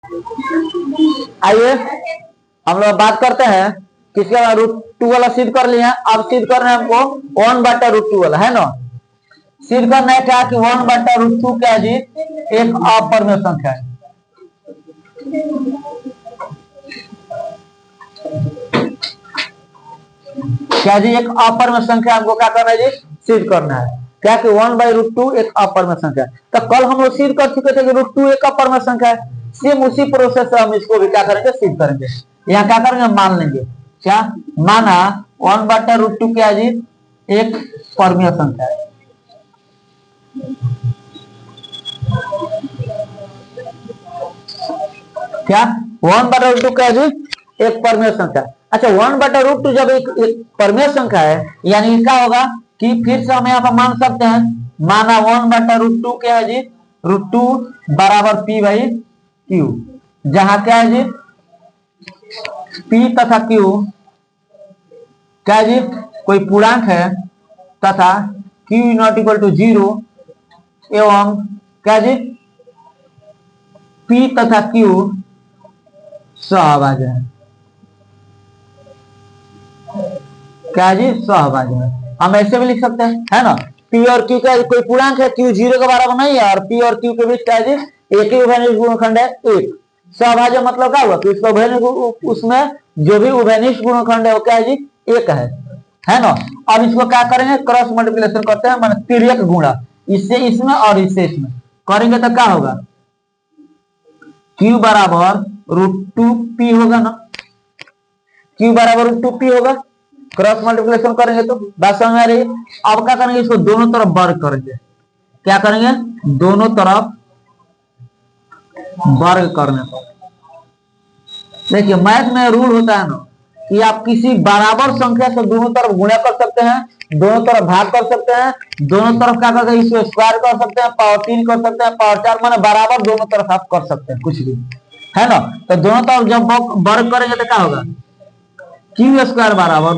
आइए हम लोग बात करते हैं किसके √2 वाला सिद्ध कर लिया। अब सिद्ध करना है हमको 1/√2 वाला, है ना। सिद्ध करना है क्या कि 1/√2 क्या जी, एक अपरिमेय संख्या है। क्या जी, एक अपरिमेय संख्या हमको क्या करना है जी, सिद्ध करना है। क्या कि 1/√2 एक अपरिमेय संख्या है। तो कल हम लोग सिद्ध कर चुके थे कि √2 एक अपरिमेय संख्या है। सेम उसी प्रोसेस से हम इसको भी क्या करेंगे, सिद्ध करेंगे। यहाँ क्या करेंगे, मान लेंगे। क्या माना 1/√2 क्या जी, एक परमीय संख्या है। क्या 1/√2 क्या जी, एक परमीय संख्या। अच्छा 1/√2 जब एक परमीय संख्या है, यानी क्या होगा कि फिर से हम यहाँ पर मान सकते हैं, माना 1/√2 क्या है जी, √2 बराबर P/Q, जहां क्या है जी, P तथा Q क्या है जी, कोई पूर्णांक है तथा Q ≠ 0 एवं क्या जी, P तथा Q सहभाज्य है। क्या जी, सहभाज्य है। हम ऐसे भी लिख सकते हैं, है ना। P और Q का कोई पूर्णांक है, Q 0 के बराबर नहीं है, और P और Q के बीच क्या है जी, एक ही उभयनिष्ठ गुणनखंड है, एक। सहभाज्य मतलब क्या हुआ कि उसमें जो भी उभयनिष्ठ गुणनखंड है वो क्या है जी, एक है ना। अब इसको क्या करेंगे, क्रॉस मल्टीप्लिकेशन करते हैं, माने तिर्यक गुणा, इससे इसमें और इससे इसमें करेंगे तो क्या होगा, Q बराबर √2P होगा ना। Q बराबर √2P होगा, क्रॉस मल्टीप्लिकेशन करेंगे तो बात समझ में आ रही है। अब क्या करेंगे, इसको दोनों तरफ वर्ग करेंगे। क्या करेंगे, दोनों तरफ वर्ग करने पर देखिए मैथ में रूल होता है ना कि आप किसी बराबर संख्या से दोनों तरफ गुणा कर सकते हैं, दोनों तरफ भाग कर सकते हैं, दोनों तरफ क्या करके इसको स्क्वायर कर सकते हैं, पावर 3 कर सकते हैं, पावर 4, माने बराबर दोनों तरफ आप कर सकते हैं कुछ भी, है ना। तो दोनों तरफ जब वर्ग करेंगे तो क्या होगा, Q² बराबर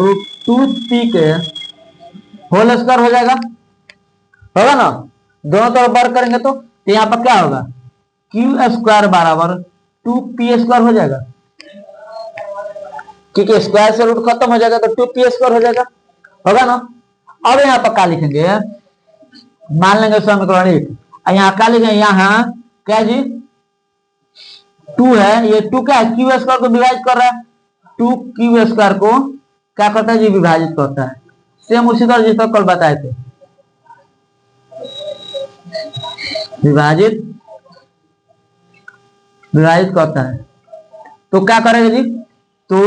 √2P के होल स्क्वायर हो जाएगा, होगा ना। दोनों तरफ वर्ग करेंगे तो यहाँ पर क्या होगा, Q² बराबर 2P² हो जाएगा, क्योंकि स्क्वायर से रूट खत्म हो जाएगा तो 2P² हो जाएगा, होगा ना। अब यहाँ पर क्या लिखेंगे, मान लेंगे समीकरण 1, यहाँ क्या लिखेंगे, यहाँ क्या जी 2 है, ये 2 क्या है, Q² को विभाजित कर रहा है, 2Q² को क्या करता है जी, विभाजित करता है। सेम उसी तरह जिस तरह कल बताए थे, विभाजित करता है। तो क्या करेगा जी, तो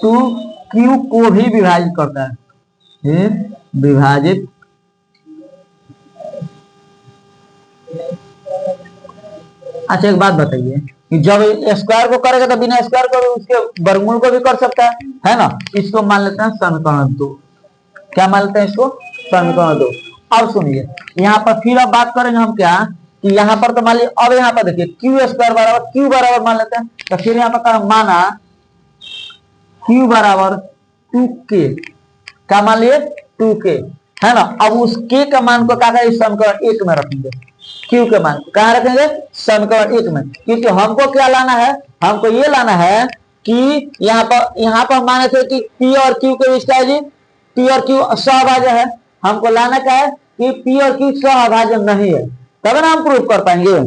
2Q को भी विभाजित करता है, विभाजित। अच्छा एक बात बताइए कि जब स्क्वायर को करेगा तो बिना स्क्वायर को उसके वर्गमूल को भी कर सकता है ना। इसको मान लेते हैं समीकरण 2। क्या मान लेते हैं इसको, समीकरण 2। अब सुनिए यहाँ पर फिर अब बात करेंगे हम क्या कि यहाँ पर तो मान लीजिए, अब यहाँ पर देखिए Q² बराबर Q बराबर मान लेते हैं, तो फिर यहाँ पर माना Q बराबर 2K, क्या मान लिए 2K, है ना। अब उस K का मान को क्या करें, समीकरण 1 में रखेंगे, Q के मान को कहाँ रखेंगे, समीकरण 1 में। क्योंकि हमको क्या लाना है, हमको ये लाना है कि यहाँ पर माने थे कि P और Q के बीच क्या जी, P और Q सहभाज्य है। हमको लाना क्या है कि P और Q सहभाज्य नहीं है, तब ना हम प्रूव कर पाएंगे।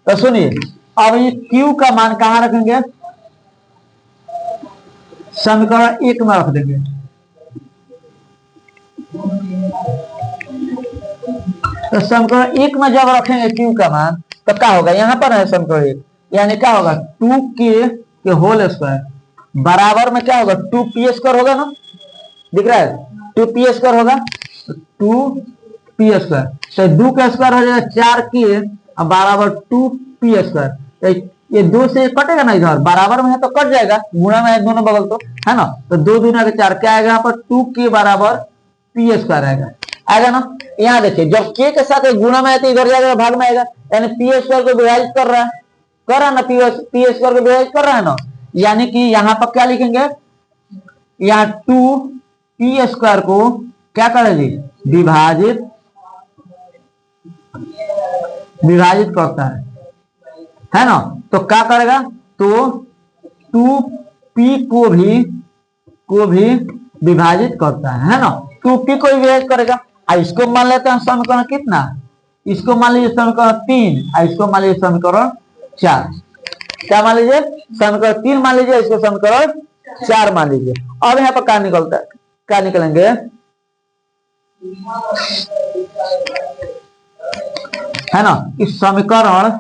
तो सुनिए अब ये Q का मान कहाँ रखेंगे, समीकरण 1 में रख देंगे। तो समीकरण 1 में जब रखेंगे Q का मान तो क्या होगा, यहाँ पर है समीकरण 1, यानी क्या होगा 2K के होल स्क्वायर बराबर में क्या होगा 2P² होगा ना, दिख रहा है 2P² होगा, 2P², तो 2 का स्क्वायर हो जाएगा 4K बराबर 2P²। तो ये 2 से कटेगा ना, इधर बराबर में है तो कट जाएगा, गुणा में है दोनों बगल तो, है ना। तो 2 दूना के 4 क्या आएगा, यहाँ पर 2K बराबर P² आएगा ना। यहाँ देखिए जब K के साथ गुणा में है तो इधर जाएगा भाग में आएगा, यानी P² को विभाजित कर रहा है ना, P² को विभाजित कर रहा है ना। यानी कि यहाँ पर क्या लिखेंगे, यहाँ 2P² को क्या करेंगे, विभाजित करता है, है ना। तो क्या करेगा, तो 2p को भी विभाजित करता है ना। 2p को विभाजित करेगा। इसको मान लेते हैं समीकरण कितना, इसको मान लीजिए समीकरण 3, इसको मान लीजिए समीकरण 4। क्या मान लीजिए, समीकरण 3 मान लीजिए, इसको समीकरण 4 मान लीजिए। अब यहाँ पर क्या निकलता है, क्या निकलेंगे, है ना। इस समीकरण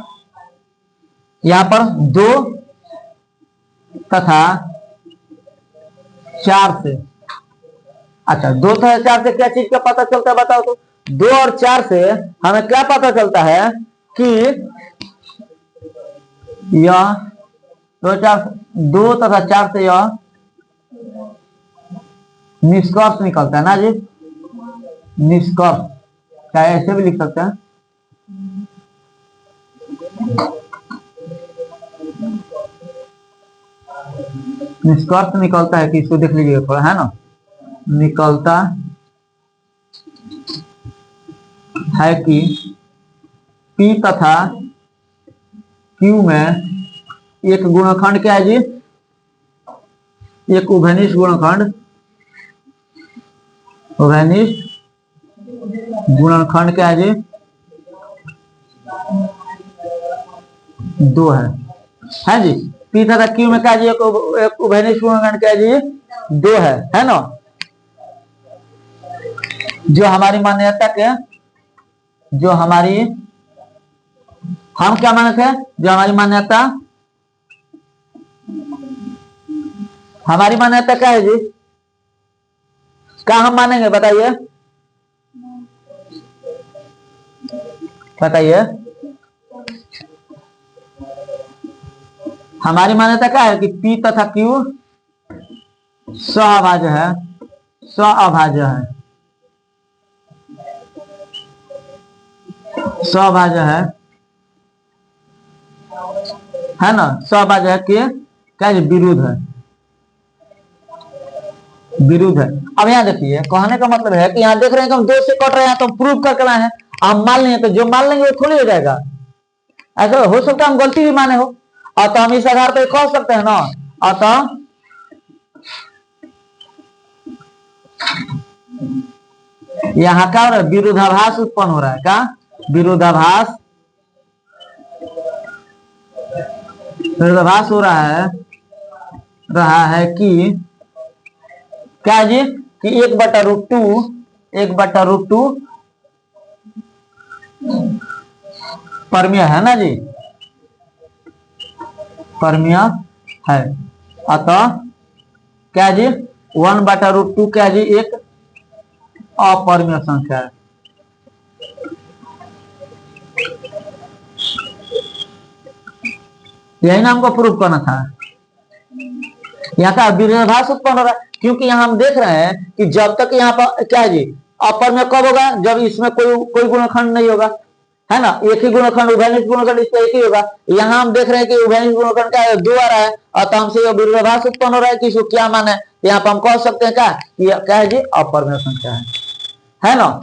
यहाँ पर 2 तथा 4 से, अच्छा 2 तथा 4 से क्या चीज का पता चलता है बताओ तो। 2 और 4 से हमें क्या पता चलता है कि यह 2 तथा 4 से यह निष्कर्ष निकलता है ना जी, निष्कर्ष, चाहे ऐसे भी लिख सकते हैं। निष्कर्ष निकलता है कि इसको देख लीजिए थोड़ा, है ना, निकलता है कि P तथा Q में एक गुणनखंड क्या है जी, एक उभयनिष्ठ गुणनखंड, उभयनिष्ठ गुणनखंड क्या है जी, 2 है जी। P तथा Q में क्या जी, एक उभयनिष्ठ गुणनखंड क्या जी, 2 है ना। जो हमारी मान्यता के, जो हमारी, हम क्या माने थे, जो हमारी मान्यता, हमारी मान्यता क्या है जी, क्या हम मानेंगे बताइए, बताइए हमारी मान्यता क्या है कि P तथा Q सहअभाज्य है, सहअभाज्य है ना, सहअभाज्य है कि क्या है, विरुद्ध है, विरुद्ध है। अब यहाँ देखिए, कहने का मतलब है कि यहाँ देख रहे हैं कि हम 2 से कट रहे हैं तो हम प्रूव करके लाए हैं। हम मान लेंगे तो जो मान लेंगे वो थोड़ी हो जाएगा, ऐसा हो सकता है हम गलती भी माने हो, और तो हम इस आधार पर कह सकते हैं ना। अतः यहाँ क्या हो रहा है, विरोधाभास उत्पन्न हो रहा है, क्या विरोधाभास, विरोधाभास हो रहा है कि क्या जी, कि 1/√2 परमीय है ना जी, परमीय है। अतः क्या जी, 1/√2 क्या जी, एक अपरमीय संख्या है। यही ना हमको प्रूफ करना था। यहाँ का विरोधाभास उत्पन्न हो रहा है, क्योंकि यहाँ हम देख रहे हैं कि जब तक यहाँ पर क्या है जी, अपरमेय कब होगा, जब इसमें कोई गुणनखंड नहीं होगा, है ना। एक ही गुणनखंड, उभयनिष्ठ गुणनखंड, इसका एक ही होगा। यहाँ हम देख रहे हैं कि उभयनिष्ठ गुणनखंड क्या है, 2 आ रहा है, अतः हमसे विरोधाभास उत्पन्न हो रहा है कि इसको क्या माने। यहाँ पर हम कह सकते हैं क्या, कि क्या है जी, अपरमेय संख्या है ना।